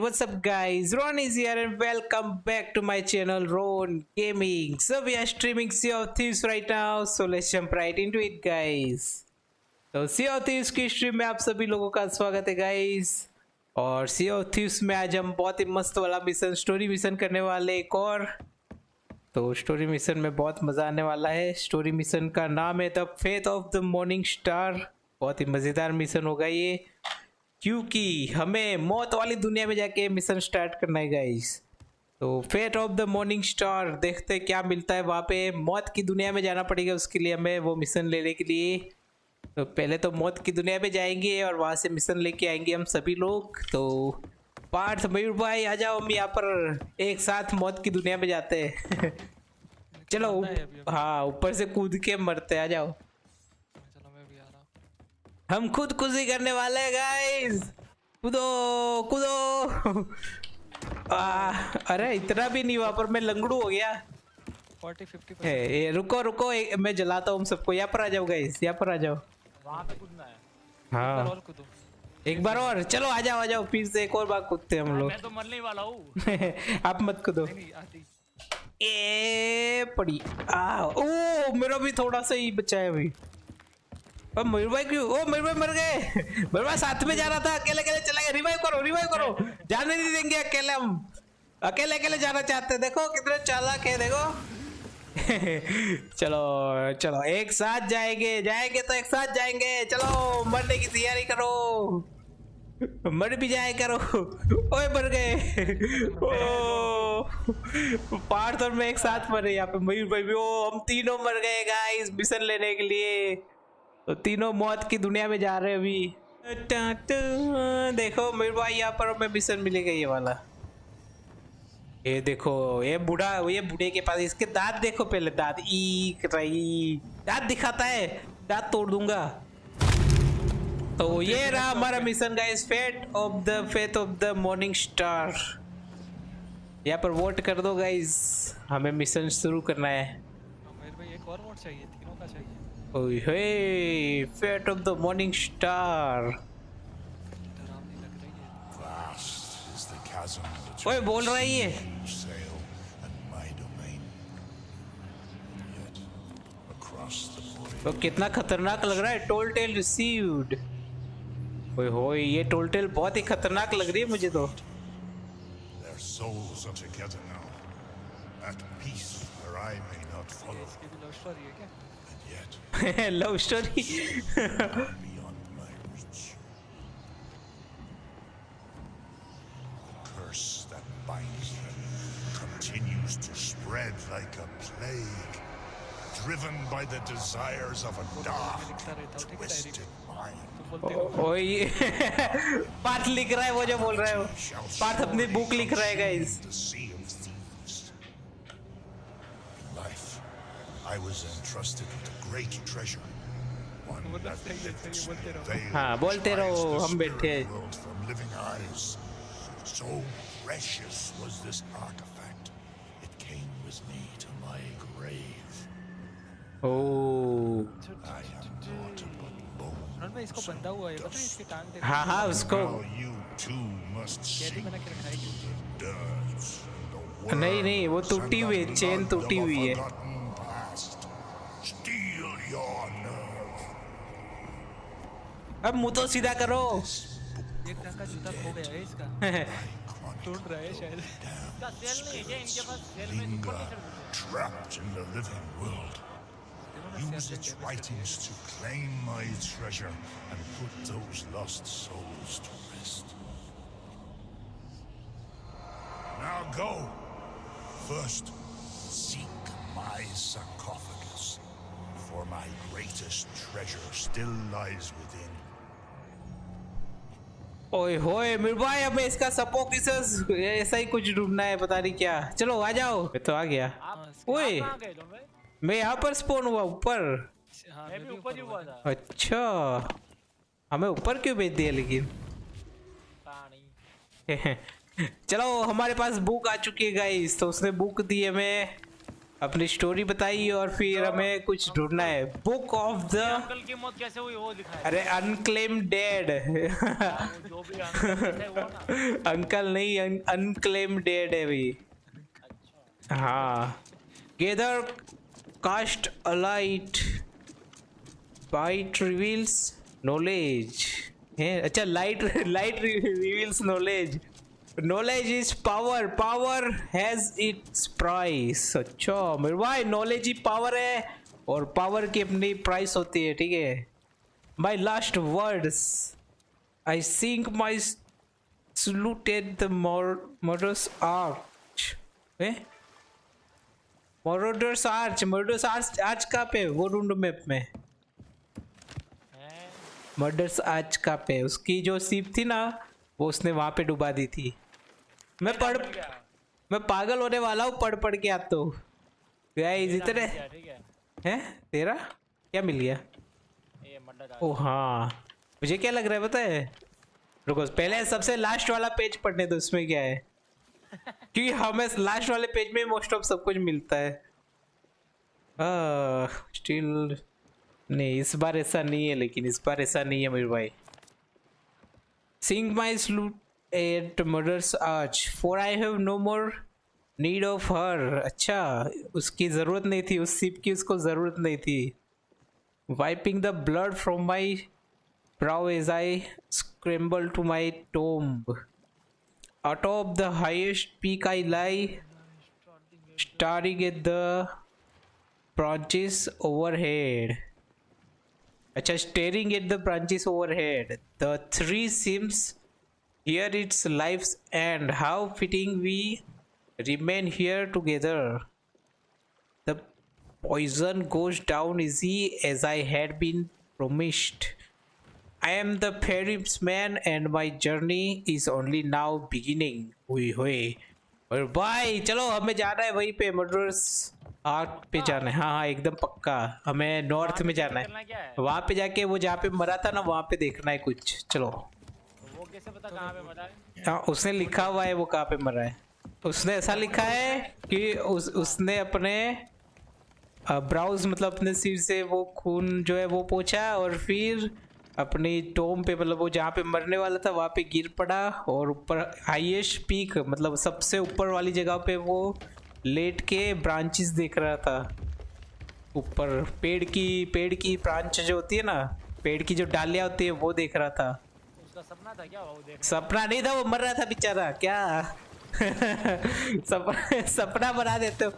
what's up guys, Ron is here and welcome back to my channel Ron Gaming. So we are streaming Sea of Thieves right now, so let's jump right into it guys. तो Sea of Thieves की stream में आप सभी लोगों का स्वागत है guys. और Sea of Thieves में आज हम बहुत ही मस्त वाला मिशन, स्टोरी मिशन करने वाले एक और। तो स्टोरी मिशन में बहुत मज़ा आने वाला है। स्टोरी मिशन का नाम है the faith of the morning star. बहुत ही मज़ेदार मिशन होगा ये, क्योंकि हमें मौत वाली दुनिया में जाके मिशन स्टार्ट करना है गाइस। तो fate of the morning star, देखते हैं क्या मिलता है वहाँ पे। मौत की दुनिया में जाना पड़ेगा उसके लिए हमें, वो मिशन लेने के लिए। तो पहले तो मौत की दुनिया में जाएंगे और वहाँ से मिशन लेके आएंगे हम सभी लोग। तो पार्थ, मयूर भाई आ जाओ, हम यहाँ पर एक साथ मौत की दुनिया में जाते हैं। चलो हाँ, ऊपर से कूद के मरते, आ जाओ। हम खुद खुशी करने वाले हैं गाइस। कूदो कूदो। अरे इतना भी नहीं, वहाँ पर मैं लंगड़ू हो गया। 40-50% है। रुको रुको, मैं जलाता हूँ सबको। यहाँ पर आ जाओ गाइस, यहाँ पर आ जाओ। वहाँ पे कूदना है। हाँ एक बार और, चलो आ जाओ आ जाओ, फिर से एक और बार कूदते हैं हम लोग। मैं तो मरने ही वाला हूँ। आप मत कूदो। ए पड़ी। ओ मेरा भी थोड़ा सा ही बचा है अभी। मयूर भाई क्यों? ओ मयूर भाई मर गए। मयूर भाई साथ में जा रहा था, अकेले अकेले चला गया। रिवाइव करो रिवाइव करो, जाने नहीं देंगे अकेले, हम अकेले अकेले जाना चाहते हैं। देखो कितने चालाक है, देखो। चलो चलो एक साथ जाएंगे, जाएंगे तो एक साथ जाएंगे। चलो मरने की तैयारी करो, मर भी जाए करो। ओए मर गए। ओ पार्थ और मैं एक साथ मरे यहाँ पे। मयूर भाई भी, ओ हम तीनों मर गए गाइस मिशन लेने के लिए। तो तीनों मौत की दुनिया में जा रहे हैं अभी। देखो मेरे भाई, यहाँ पर हमें मिशन मिलेगा ये वाला। ये देखो, ये बूढ़ा, ये बूढ़े के पास इसके दांत देखो पहले। दांत रही, दांत दिखाता है, दांत तोड़ दूंगा। तो ये रहा हमारा mission guys, fate of the morning star. यहाँ पर वोट कर दो गाइस, हमें मिशन शुरू करना है। मेरे भाई एक और वोट चाहिए, तीनों का चाहिए। ओए hey, fate of the morning star. ओए बोल रहा है ये। तो कितना खतरनाक लग रहा है। Tall tale received. ओए होए, ये टोल टेल बहुत ही खतरनाक लग रही है मुझे तो। Love story. Continues to spread like a plague, driven by the desires of a dark, twisted mind. ओए पार्थ लिख रहा है वो जो बोल रहा है वो। पार्थ अपनी बुक लिख रहा है guys. Life, I was entrusted with a great treasure. One that हाँ बोलते रहो, हम बैठे हैं। from living eyes. So precious was this artifact, it came with me to my grave. Oh. I am not but bone. मैं इसको बंधा हुआ है, पता है इसकी टांग देखो। हाँ हाँ उसको। Now you too must sink मैंने क्या रखा है क्यों? the dirt. The नहीं नहीं, वो टूटी हुई है, चेन टूटी हुई है। forgotten past. Steel your nerve. अब मुंह तो सीधा करो। एक ढंग का जूता खो गया है इसका। टूट रहा है शायद। इसका सेल नहीं है, इनके पास सेल में ऊपर नहीं चल रहा। Trapped in the living world. Use its writings to claim my treasure and put those lost souls to rest. Now go. First, seek my sarcophagus, for my greatest treasure still lies within. ओए होए मेरे भाई, हमें इसका सपोकिसस ऐसा ही कुछ ढूंढना है, पता नहीं क्या। चलो आ जाओ। मैं तो आ गया। ओए मैं यहाँ पर स्पॉन हुआ ऊपर। मैं भी ऊपर ही हुआ था। अच्छा हमें ऊपर क्यों भेज दिया लेकिन। चलो हमारे पास बुक आ चुकी है गाइस। तो उसने बुक दी हमें, अपनी स्टोरी बताइए और फिर हमें कुछ ढूंढना है। बुक ऑफ द अंकल की मौत कैसे हुई वो दिखाया। अरे अनक्लेम डेड। वो जो भी अंकल है वो ना। अंकल नहीं, अनक्लेम डेड है भाई। अच्छा हाँ। Gather cast a light bite reveals knowledge है। अच्छा light light reveals knowledge. Knowledge is power, power has its price. अच्छा मेरे भाई नॉलेज ही पावर है और पावर की अपनी प्राइस होती है, ठीक है। My last words I sink my saluted the murderous arch। Murderous arch, murders arch, arch कहाँ पे? वो ढूंढो मैप में। मर्डर्स आर्च कहाँ पे? उसकी जो सीप थी ना वो उसने वहां पे डुबा दी थी। मैं पागल होने वाला हूँ पढ़ पढ़ के। आप तो गाइस इतने हैं। तेरा क्या मिल गया? ओ हाँ, मुझे क्या लग रहा है पता है? रुको पहले सबसे लास्ट वाला पेज पढ़ने दो, उसमें क्या है, क्योंकि हमें लास्ट वाले पेज में मोस्ट ऑफ सब कुछ मिलता है। स्टिल नहीं, इस बार ऐसा नहीं है, लेकिन इस बार ऐसा नहीं है मेरे भाई। Sing my salute at murders arch for I have no more need of her. अच्छा उसकी जरूरत नहीं थी, उस सिप की उसको जरूरत नहीं थी। Wiping the blood from my brow as I scramble to my tomb. Atop the highest peak I lie, staring at the branches overhead. अच्छा, staring at the branches overhead. The tree seems here its life's end. How fitting we remain here together. The poison goes down easy as I had been promised. I am the Ferris man and my journey is only now beginning. हुई हुई। और भाई चलो हमें जाना है वहीं पे, मर्डर्स आर्क पे जाना है। हाँ हाँ एकदम पक्का, हमें नॉर्थ में जाना है। वहाँ पे जाके वो जहाँ पे मरा था ना वहाँ पे देखना है कुछ। चलो वो कैसे पता कहाँ पे मरा है? हाँ उसने लिखा हुआ है वो कहाँ पे मरा है। उसने ऐसा लिखा है कि उसने अपने ब्राउज मतलब अपने सिर से वो खून जो है वो पोंछा और फिर अपनी टोम पे मतलब वो जहाँ पे मरने वाला था वहाँ पे गिर पड़ा और ऊपर हाईएस्ट पीक मतलब सबसे ऊपर वाली जगह पे वो लेट के ब्रांचेस देख रहा था। ऊपर पेड़ की ब्रांच जो होती है ना, पेड़ की जो डालियाँ होती है वो देख रहा था। उसका सपना था क्या वो देखना? सपना नहीं था, वो मर रहा था बेचारा। क्या सपना बना देते हो।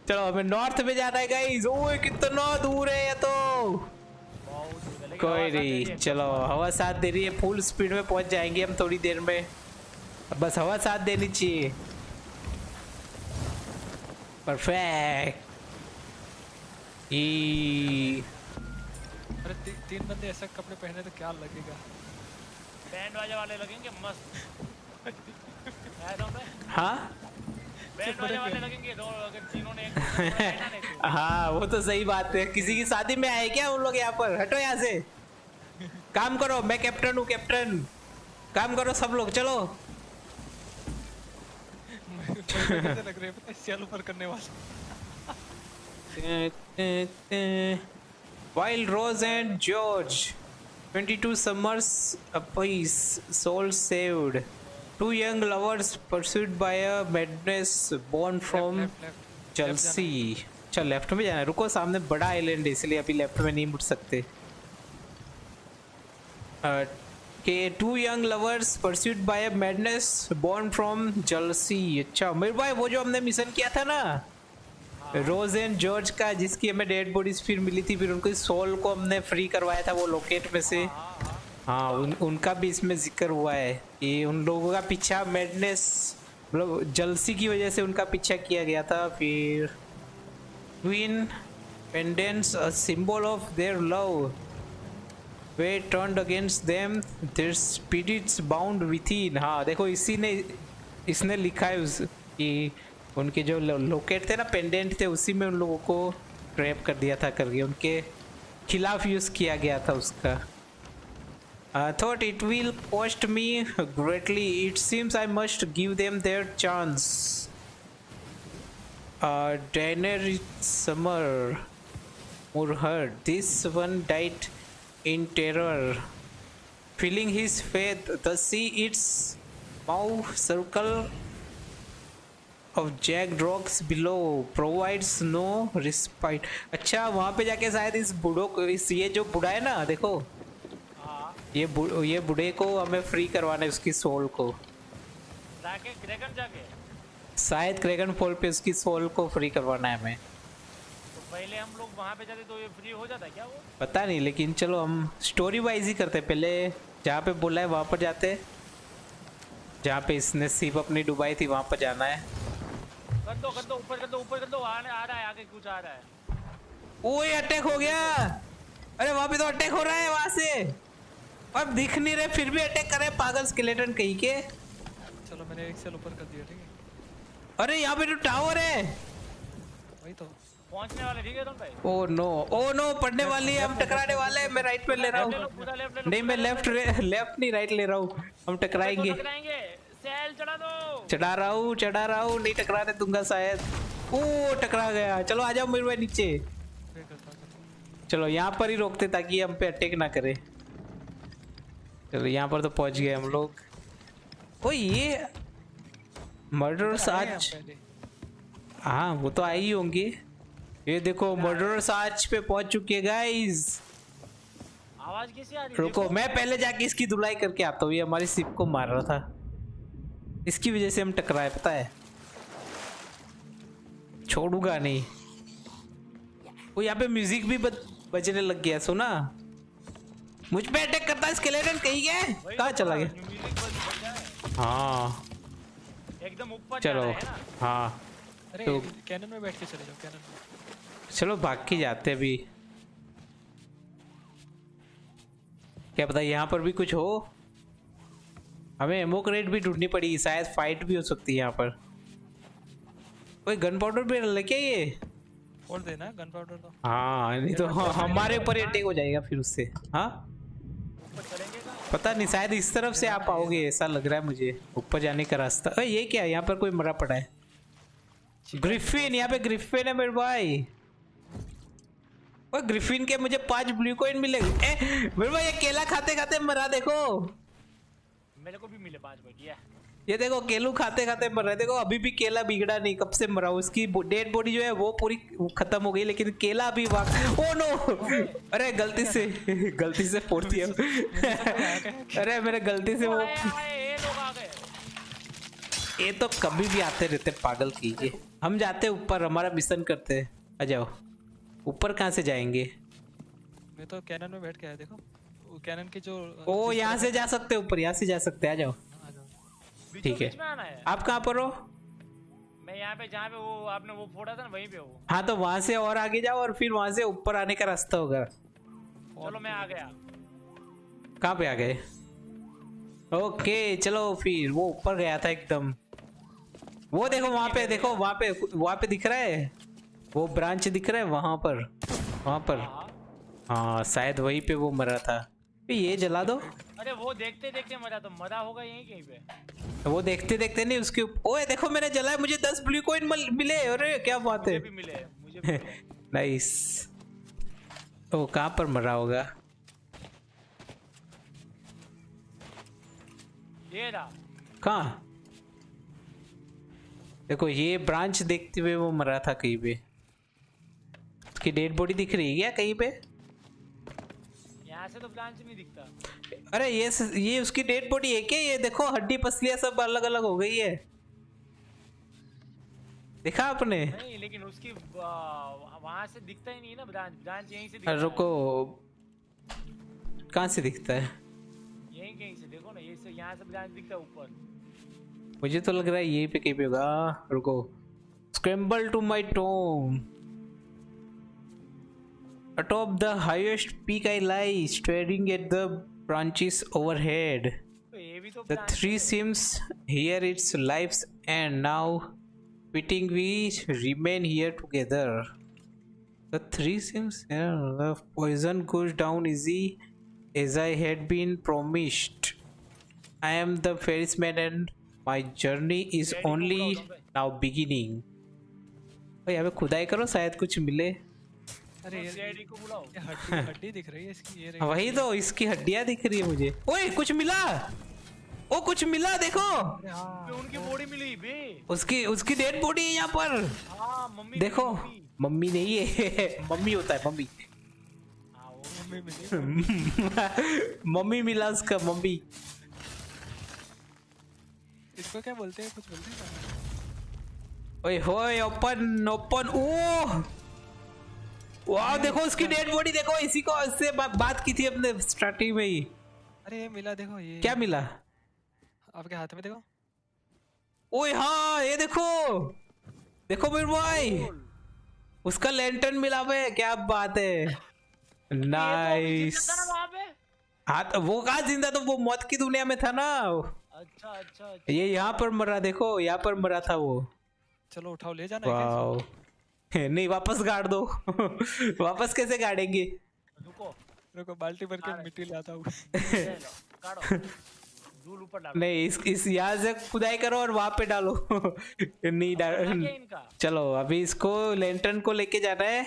चलो हमें नॉर्थ में जाना है गाइस। ओए कितना दूर है ये तो। कोई नहीं, चलो हवा साथ दे रही है, फुल स्पीड में पहुंच जाएंगे हम थोड़ी देर में। बस हवा साथ देनी चाहिए। परफेक्ट। अरे तीन बंदे ऐसे कपड़े पहने तो क्या लगेगा? बैंड बाजा वाले लगेंगे मस्त। हाँ बैंड बाजा वाले लगेंगे दो, अगर तीनों ने एक हाँ वो तो सही बात है। किसी की शादी में आए क्या उन लोग यहाँ पर? हटो यहाँ से, काम करो। मैं कैप्टन हूँ, कैप्टन काम करो सब लोग। चलो कैसे लग रहे हैं पता है? सेल ऊपर करने वाले। While Rose and George 22 summers apiece, soul saved. Two young lovers pursued by a madness born from Chelsea. अच्छा लेफ्ट में जाना है। रुको सामने बड़ा आइलैंड है इसलिए अभी लेफ्ट में नहीं मुड़ सकते। के two young lovers pursued by a madness born from jealousy. अच्छा मेरे भाई वो जो हमने मिशन किया था ना रोज एंड जॉर्ज का, जिसकी हमें डेड बॉडीज फिर मिली थी, फिर उनकी सोल को हमने फ्री करवाया था वो लोकेट में से। हाँ उनका भी इसमें जिक्र हुआ है कि उन लोगों का पीछा मैडनेस मतलब जलसी की वजह से उनका पीछा किया गया था। फिर twin pendants a symbol of their love they turned against them their spirits bound within. हाँ देखो इसने लिखा है कि उनके जो लोकेट थे ना, पेंडेंट थे, उसी में उन लोगों को ट्रैप कर दिया था करके, उनके खिलाफ यूज़ किया गया था उसका। Thought it will cost me greatly, it seems I must give them their chance. Daenerys Summer Murheard. This one died in terror, feeling his faith. The sea, its mouth circle of jagged rocks below, provides no respite. अच्छा वहाँ पे जाके शायद इस बूढ़ों को, इस ये जो बूढ़ा है ना, देखो ये बूढ़े को हमें फ्री करवाना है, उसकी सोल को जाके ड्रैगन जाके शायद क्रैगन फॉल पे उसकी सोल को फ्री करवाना है हमें। तो पहले हम लोग वहाँ पे जाते तो ये फ्री हो जाता क्या वो? पता नहीं, लेकिन चलो हम स्टोरी वाइज ही करते। पहले जहाँ पे बोला है वहाँ पर जाते, जहाँ पे इसने सिर्फ अपनी डुबाई थी वहाँ पर जाना है। कर दो ऊपर कर दो आ रहा है आगे कुछ आ रहा है। ओए अटैक हो गया। अरे वहाँ पे तो अटैक हो रहा है वहाँ से, अब दिख नहीं रहे फिर भी अटैक कर रहे हैं पागल स्केलेटन कहीं के। चलो मैंने एक सेल ऊपर कर दिया, ठीक है। अरे यहाँ पे तो टावर है। वही तो पहुंचने वाले, ठीक है तुम भाई। ओ नो पड़ने वाली है, हम टकराने वाले हैं। मैं राइट पे ले रहा हूँ, नहीं मैं लेफ्ट नहीं राइट ले रहा हूँ। हम टकराएंगे। सेल चढ़ा दो। चढ़ा रहा हूँ, नहीं टकराने दूंगा शायद। ओ टकरा गया। चलो आ जाओ मेरे भाई नीचे। चलो यहाँ पर ही रोकते ताकि हम पे अटैक ना करे। चलो यहाँ पर तो पहुंच गए हम लोग। ओ ये मर्डरर्स आज, हाँ वो तो आई ही होंगी। ये देखो मर्डरर्स आज पे पहुंच चुके हैं गाइस। आवाज कैसी आ रही है? रुको मैं पहले जाके इसकी धुलाई करके आता हूँ। ये हमारी शिप को मार रहा था, इसकी वजह से हम टकराए, पता है। छोड़ूंगा नहीं। वो यहाँ पे म्यूजिक भी बजने लग गया, सुना? मुझ पे अटैक करता है स्केलेटन, कहीं गया? कहाँ चला गया? हाँ एकदम ऊपर चलो, हाँ अरे तो कैनन में बैठ के चले जाओ, कैनन में। चलो भाग के जाते अभी। क्या पता यहाँ पर भी कुछ हो। हमें एमो क्रेट भी ढूंढनी पड़ी, शायद फाइट भी हो सकती है यहाँ पर। कोई गन पाउडर भी लेके ये फोड़ देना गन पाउडर तो। हाँ नहीं तो हमारे ऊपर ही अटैक हो जाएगा फिर उससे। हाँ पता नहीं, शायद इस तरफ से आप आओगे ऐसा लग रहा है मुझे, ऊपर जाने का रास्ता। अरे ये क्या, यहाँ पर कोई मरा पड़ा है। ग्रिफिन, यहाँ पे ग्रिफिन है मेरे भाई। और ग्रिफिन के मुझे 5 ब्लू कॉइन मिले। मेरे भाई ये केला खाते खाते मरा, देखो मेरे को भी मिले 5 बढ़िया। ये देखो केलू खाते खाते मर रहा है। देखो अभी भी केला बिगड़ा नहीं, कब से मरा। उसकी डेड बॉडी जो है वो पूरी खत्म हो गई, लेकिन केला अभी ओ नो, अरे गलती से फोड़ दिया। अरे मेरे गलती से वो, ये तो कभी भी आते रहते पागल की। हम जाते ऊपर, हमारा मिशन करते। आ जाओ ऊपर। कहाँ से जाएंगे? मैं तो कैनन में बैठ के आया, देखो वो कैनन के जो। ओ यहाँ से जा सकते ऊपर, यहाँ से जा सकते। आ जाओ ठीक है। आप कहाँ पर हो? मैं यहाँ पे, जहाँ पे वो आपने वो फोड़ा था ना वहीं पे हो। हाँ तो वहां से और आगे जाओ और फिर वहां से ऊपर आने का रास्ता होगा। चलो मैं आ गया। कहाँ पे आ गए? ओके चलो फिर। वो ऊपर गया था एकदम। वो देखो वहां पे, देखो वहां पे दिख रहा है, वो ब्रांच दिख रहा है वहां पर। हाँ शायद वहीं पे वो मरा था। ये जला दो। अरे वो देखते देखते मरा, तो मरा होगा यहीं कहीं पे। वो देखते देखते नहीं, उसके ओए देखो मैंने जलाया, मुझे 10 ब्लू कॉइन मिले। अरे क्या बात है। मुझे भी मिले। नाइस। ओ कहाँ पर मरा होगा? ये रहा। कहाँ? देखो ये ब्रांच देखते हुए वो मरा था कहीं पे। उसकी डेड बॉडी दिख रही है क्या कहीं पे? यहाँ से तो ब्रांच नहीं दिखता। अरे ये उसकी डेड बॉडी है क्या? ये देखो हड्डी पसलियां सब अलग अलग हो गई है, देखा आपने? नहीं लेकिन उसकी वहां से दिखता ही नहीं ना ब्रांच यहीं से दिखता है। रुको कहाँ से दिखता है? यहीं कहीं से देखो ना, ये से यहाँ से ब्रांच दिखता है ऊपर। मुझे तो लग रहा है यहीं पे कहीं पे होगा। रुको। Scramble to my tomb. Atop the highest peak I lie, staring at the branches overhead. The three seems here its life's end. Now, fitting we remain here together. The three seems the poison goes down easy as I had been promised. I am the ferrisman and my journey is only now beginning. ओए यहाँ पे खुदाई करो शायद कुछ मिले। अरे ये सीआईडी को बुलाओ। हड्डी हड्डी दिख रही है इसकी, ये रही। वही तो, इसकी हड्डियां दिख रही है मुझे। ओए कुछ मिला, ओ कुछ मिला देखो, अरे हाँ बे, उनकी बॉडी मिली बे। उसकी उसकी डेड बॉडी है यहाँ पर। हाँ मम्मी देखो मम्मी। मम्मी नहीं है मम्मी होता है मम्मी। हाँ वो मम्मी मिली। मम्मी मिला उसका, मम्मी। इसको क्या बोलते हैं, कुछ बोलते हैं? ओए होए, ओपन ओपन। ओ वाह देखो उसकी डेड बॉडी देखो, इसी को इससे बात की थी अपने स्टार्टिंग में ही। अरे ये मिला, देखो ये क्या मिला? आपके हाथ में देखो। ओए हाँ ये देखो, देखो मेरे भाई, उसका लैंटर्न मिला बे, क्या बात है। नाइस। वहाँ पे। हाँ तो वो कहाँ जिंदा, तो वो मौत की दुनिया में था ना। अच्छा अच्छा अच्छा। ये यहाँ पर मरा, देखो यहाँ पर मरा था वो। चलो उठाओ, ले जाना है क्या वाओ नहीं वापस गाड़ दो वापस कैसे गाड़ेंगे? रुको इसको? रुको बाल्टी भर के मिट्टी लाता हूँ। ले लो, काटो धूल ऊपर डालो। नहीं इस यहाँ से खुदाई करो और वहां पे डालो नहीं क्या डाल। इनका? चलो अभी इसको लेंटर्न को लेके जाना है,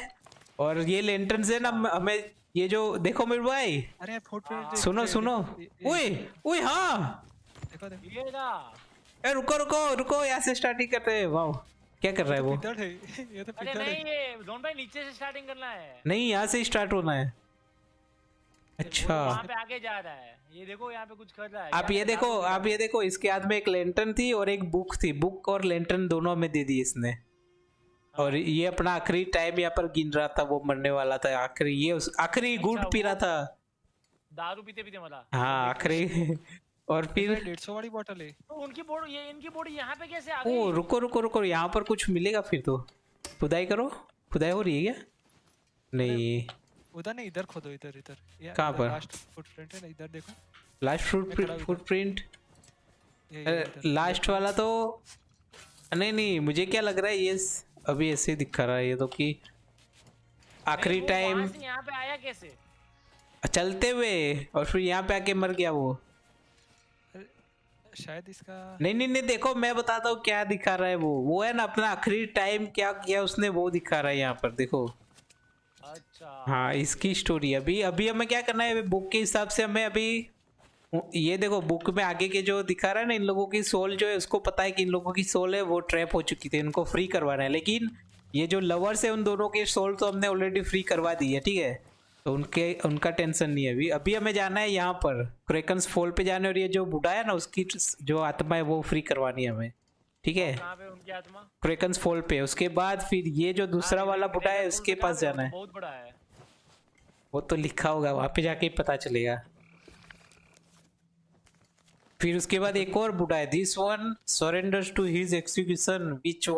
और ये लेंटर्न से ना हमें ये जो देखो मेरे भाई, अरे फुटप्रिंट सुनो सुनो। ओए ओए हाँ देखो देखो। ये ना। ए रुको रुको रुको, यहाँ से स्टार्टिंग करते हैं। वाओ क्या कर रहा है वो? पिदड़ है ये तो अरे पिदड़ नहीं, है। ये जोन भाई नीचे से स्टार्टिंग करना है। नहीं यहाँ से स्टार्ट होना है। अच्छा वहाँ पे आगे जा रहा है, ये देखो यहाँ पे कुछ कर रहा है। आप ये देखो, आप ये देखो, इसके हाथ में एक लेंटर्न थी और एक बुक थी। बुक और लेंटर्न दोनों में दे दी इसने। और ये अपना आखिरी टाइम यहाँ पर गिन रहा था, वो मरने वाला था आखिरी, ये आखिरी घूंट पी रहा था। दारू पीते पीते मला। हाँ आखिरी। और फिर 150 वाली बोतल है। तो उनकी बॉडी, ये इनकी बॉडी यहाँ पे कैसे आ ओ गई? रुको रुको रुको, यहाँ पर कुछ मिलेगा फिर तो। खुदाई करो, खुदाई हो रही है क्या? नहीं उधर नहीं, इधर खोदो, इधर इधर। कहाँ पर? लास्ट फुटप्रिंट है ना, इधर देखो। Last footprint. ये लास्ट वाला तो नहीं नहीं, मुझे क्या लग रहा है ये अभी ऐसे ही दिखा रहा है ये तो, कि आखिरी वो टाइम वहाँ से यहाँ पे आया कैसे? चलते हुए और फिर यहाँ पे आके मर गया वो। शायद इसका नहीं नहीं नहीं, देखो मैं बताता हूँ क्या दिखा रहा है वो है ना अपना आखिरी टाइम क्या किया उसने, वो दिखा रहा है यहाँ पर देखो। अच्छा हाँ इसकी स्टोरी। अभी अभी हमें क्या करना है, बुक के हिसाब से हमें अभी ये देखो बुक में आगे के जो दिखा रहा है ना, इन लोगों की सोल जो है, उसको पता है कि इन लोगों की सोल है वो ट्रैप हो चुकी थी, इनको फ्री करवाना है। लेकिन ये जो लवर्स है उन दोनों की सोल तो हमने ऑलरेडी फ्री करवा दी है, ठीक है, तो उनका टेंशन नहीं है। अभी अभी हमें जाना है यहाँ पर क्रेकन्स फॉल पे जाने, और ये जो बूढ़ा है ना उसकी जो आत्मा है वो फ्री करवानी है हमें, ठीक है, कहाँ पे उनकी आत्मा? क्रेकन्स फॉल पे। उसके बाद फिर ये जो दूसरा वाला बूढ़ा है उसके पास जाना है। बहुत बड़ा है। वो तो लिखा होगा वहां पे जाके ही पता चलेगा। फिर उसके बाद एक और बूढ़ा है, this one surrenders to his execution which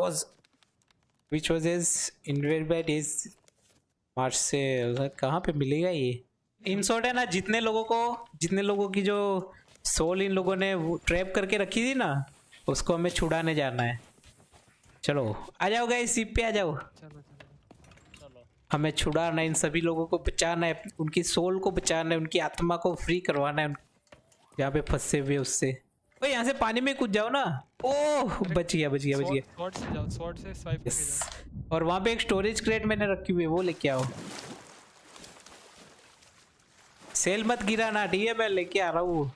was as invade by his marshal. कहाँ पे मिलेगा ये? इन शॉर्ट है ना, जितने लोगों की जो सोल इन लोगों ने ट्रैप करके रखी थी ना, उसको हमें छुड़ाने जाना है। चलो आ जाओ गाइस, शिप पे आ जाओ। चलो चलो चलो हमें छुड़ाना है, इन सभी लोगों को बचाना है, उनकी सोल को बचाना है, उनकी आत्मा को फ्री करवाना है यहाँ पे फंसे हुए उससे। ओए यहाँ से पानी में कूद जाओ ना। ओह बच गया। स्वॉर्ड से जाओ, स्वॉर्ड से स्वाइप करके जाओ। और वहाँ पे एक स्टोरेज क्रेट मैंने रखी हुई है, वो लेके आओ। सेल मत गिराना, ठीक है, मैं लेके आ रहा हूँ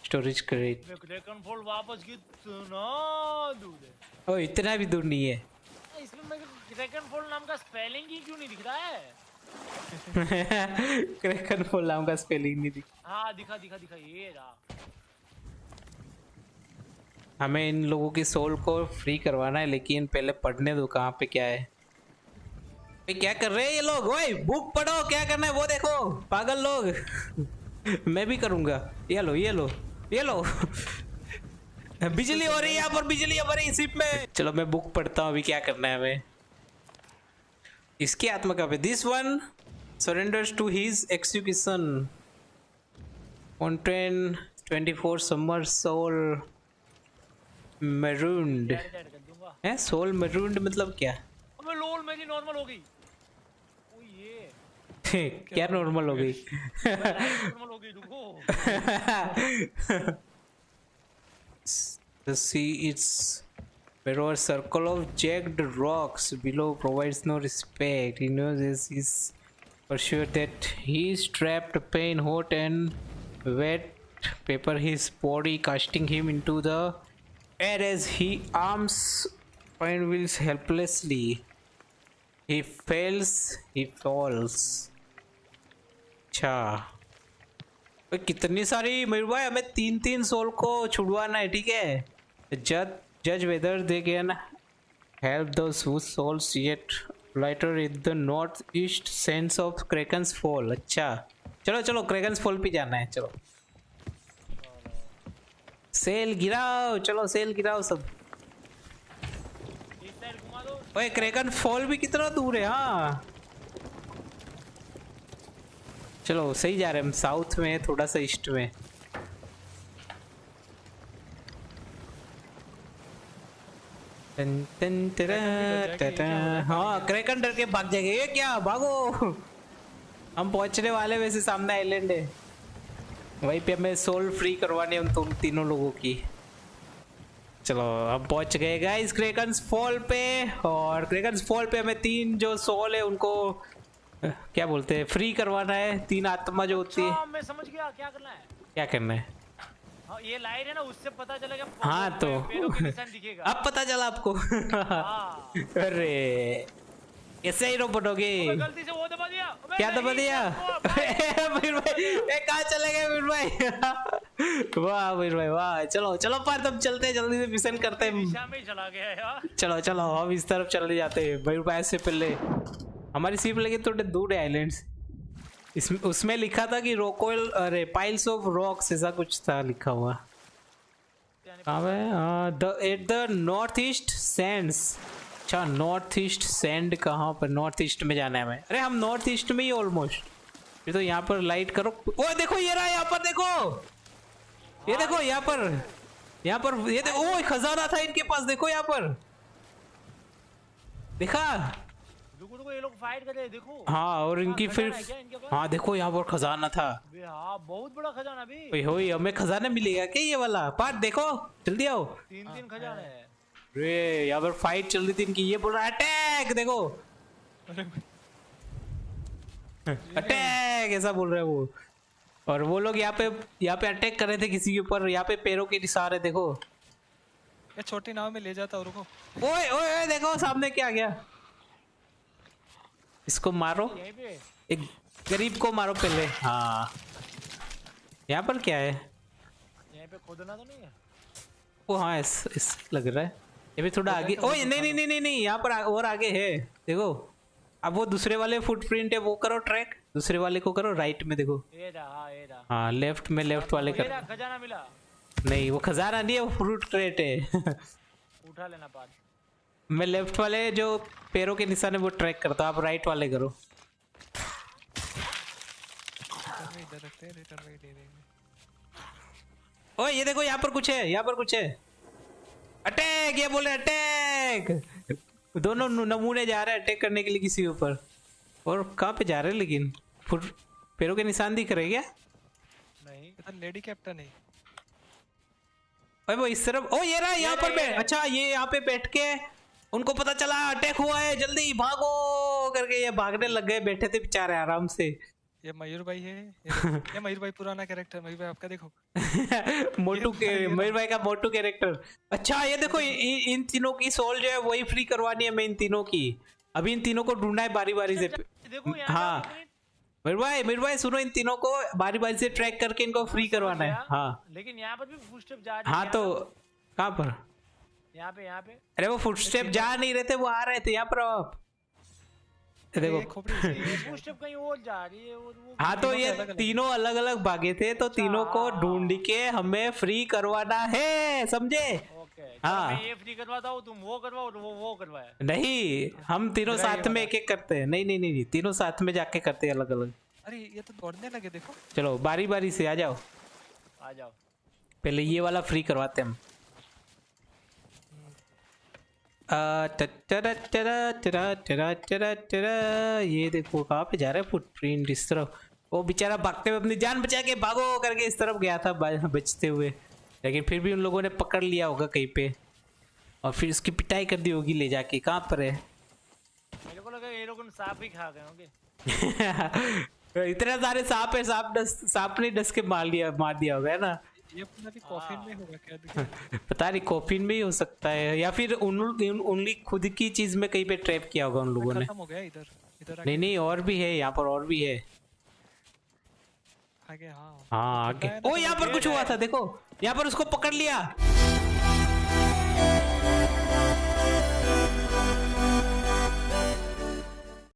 स्टोरेज क्रेट। ड्रैगन फॉल वापस कितना दूर है? ओ इतना भी दूर नहीं है। इसमें मेरे को ड्रैगन फॉल नाम का स्पेलिंग ही क्यों नहीं दिख रहा है? क्रैकन फॉल नाम का स्पेलिंग नहीं दिख। हाँ दिखा ये रहा। हमें इन लोगों की सोल को फ्री करवाना है, लेकिन पहले पढ़ने दो कहाँ पे क्या है। क्या कर रहे हैं ये लोग? ओए बुक पढ़ो, क्या करना है वो देखो पागल लोग। मैं भी करूंगा। ये लो बिजली हो रही है यहाँ पर, बिजली हमारी शिप में। चलो मैं बुक पढ़ता हूँ अभी क्या करना है हमें। इसकी आत्मा का पे this one surrenders to his execution Contain 24 summer soul marooned। Add कर दूंगा। है सोल marooned मतलब क्या? अबे लोल मेरी नॉर्मल हो गई। ओ ये क्या नॉर्मल हो गई? नॉर्मल हो गई, रुको। The sea is Where a circle of jagged rocks below provides no respect. He knows this is for sure that he is trapped, pain, hot and wet paper his body, casting him into the air as he arms and wheels helplessly. He fails, he falls. अच्छा कितनी सारी मेरे भाई हमें 3-3 soul को छुड़वाना है, ठीक है? Judge whether they can help those whose souls yet lighter in the northeast sense of Kraken's Fall. अच्छा चलो चलो Kraken's Fall पे जाना है, चलो सेल गिराओ, चलो सेल गिराओ सब। ओए Kraken Fall भी कितना दूर है? हाँ चलो सही जा रहे हैं हम, साउथ में थोड़ा सा ईस्ट में। हाँ क्रैकन डर के भाग जाएंगे। ये क्या, भागो हम पहुंचने वाले, वैसे सामने आइलैंड है, वहीं पे हमें सोल फ्री करवाने हैं उन तीनों लोगों की। चलो हम पहुंच गए गाइस क्रैकन्स फॉल पे, और क्रैकन्स फॉल पे हमें 3 जो सोल है उनको क्या बोलते हैं, फ्री करवाना है। 3 आत्मा जो होती है। मैं समझ गया क्या करना है। क्या करना है? ये लाइट है ना, उससे पता चलेगा। हाँ तो पैरों के निशान दिखेगा। अब पता चला आपको? अरे कैसे ही रोबोटोगे? गलती से वो दबा दिया। क्या दबा दिया? वीर भाई कहाँ चले गए वीर भाई? वाह वीर भाई वाह। चलो चलो पर तब चलते हैं, जल्दी से मिशन करते हैं। दिशा में चला गया यार। चलो चलो हम इस तरफ चले जाते हैं। वीर भाई से पहले हमारी शिप लगी थोड़े दूर है आइलैंड्स। इसमें उसमें लिखा था कि रोकोल, अरे पाइल्स ऑफ रॉक्स ऐसा कुछ था लिखा हुआ। At the north east Sands. अच्छा नॉर्थ ईस्ट सैंड कहाँ पर? नॉर्थ ईस्ट में जाना है हमें। अरे हम नॉर्थ ईस्ट में ही ऑलमोस्ट। फिर तो यहाँ पर लाइट करो। ओ देखो ये रहा, यहाँ पर देखो, ये देखो यहाँ पर ये देखो। ओ खजाना था इनके पास, देखो यहाँ पर, देखा? ये लोग फाइट कर रहे हैं, देखो। हाँ और इनकी फिर हाँ देखो यहाँ पर खजाना था। हाँ बहुत बड़ा खजाना भी। ओए होए हमें खजाना मिलेगा क्या ये वाला पार्ट? देखो जल्दी आओ। 3 खजाने हैं। अरे यहाँ पर फाइट चल रही थी इनकी। ये बोल रहा है अटैक, देखो अटैक ऐसा बोल रहे हैं वो। और वो लोग यहाँ पे अटैक कर रहे थे किसी के ऊपर। यहाँ पे पैरों के निशान है, देखो। ये छोटी नाव में ले जाता और रुको। ओए ओए देखो सामने क्या आ गया। इसको मारो, एक गरीब को मारो पहले। हाँ यहाँ पर क्या है? यहाँ पे खोदना तो नहीं है? ओ हाँ इस लग रहा है। ये भी थोड़ा आगे। ओए नहीं नहीं नहीं नहीं नहीं, यहाँ पर और आगे है, देखो। अब वो दूसरे वाले फुटप्रिंट है, वो करो ट्रैक। दूसरे वाले को करो राइट में, देखो। ये रहा। हाँ लेफ्ट में, लेफ्ट वाले कर। खजाना मिला। नहीं वो खजाना नहीं है, वो फ्रूट क्रेट है। उठा लेना बाद। मैं लेफ्ट वाले जो पैरों के निशान है वो ट्रैक करता हूँ, आप राइट वाले करो। इधर रखते हैं, रिटर्न में दे देंगे। ओए ये देखो यहाँ पर कुछ है, यहाँ पर कुछ है। अटैक, ये बोले अटैक। दोनों नमूने जा रहे हैं अटैक करने के लिए किसी ऊपर। और कहाँ पे जा रहे हैं लेकिन? पैरों के निशान दिख रहे क्या? नहीं लेडी कैप्टन है। ओए वो इस तरफ। ओ ये रहा यहाँ पर बैठ। अच्छा ये यहाँ पे बैठ के उनको पता चला अटैक हुआ है, जल्दी भागो करके ये भागने लग गए। बैठे थे बेचारे आराम से। ये मयूर भाई है। ये मयूर भाई पुराना कैरेक्टर। मयूर भाई आपका देखो। मोटू के मयूर भाई का मोटू कैरेक्टर। अच्छा ये देखो इन तीनों की सोल जो है वही फ्री करवानी है मैं इन तीनों की। अभी इन तीनों को ढूंढना है बारी बारी से। हाँ मयूर भाई सुनो, इन तीनों को बारी बारी से ट्रैक करके इनको फ्री करवाना है। हाँ लेकिन यहाँ पर भी फुटस्टेप जा रही है। हाँ तो कहाँ पर? यहाँ पे अरे वो फुटस्टेप जा नहीं रहे थे, वो आ रहे थे यहाँ पर। आप देखो फुटस्टेप कहीं और जा रही है। हाँ तो ये तीनों अलग अलग भागे थे, तो तीनों को ढूंढ के हमें फ्री करवाना है, समझे? हाँ मैं ये फ्री करवाता हूँ, तुम वो करवाओ, वो करवाया। नहीं हम तीनों साथ में एक एक करते हैं। नहीं नहीं नहीं तीनों साथ में जाके करते हैं अलग अलग। अरे ये तो दौड़ने लगे, देखो। चलो बारी बारी से आ जाओ। पहले ये वाला फ्री करवाते हैं हम। ये देखो कहाँ पे जा रहा है फुटप्रिंट, इस तरफ। वो बेचारा भागते हुए अपनी जान बचा के भागो करके इस तरफ गया था बचते हुए, लेकिन फिर भी उन लोगों ने पकड़ लिया होगा कहीं पे। और फिर उसकी पिटाई कर दी होगी ले जाके। कहाँ पर है? मेरे को लगा ये लोग सांप ही खा गए होंगे। इतने सारे सांप है, सांप ने डस के मार दिया होगा, है ना? ये अपना भी कॉफिन में होगा क्या दिखा? पता नहीं, कॉफिन में ही हो सकता है, या फिर उनली खुद की चीज में कहीं पे ट्रैप किया होगा उन लोगों ने। खत्म हो गया इधर इधर नहीं नहीं, और भी है यहाँ पर, और भी है आगे। हाँ हाँ आगे। ओ यहाँ पर कुछ हुआ था, देखो यहाँ पर उसको पकड़ लिया।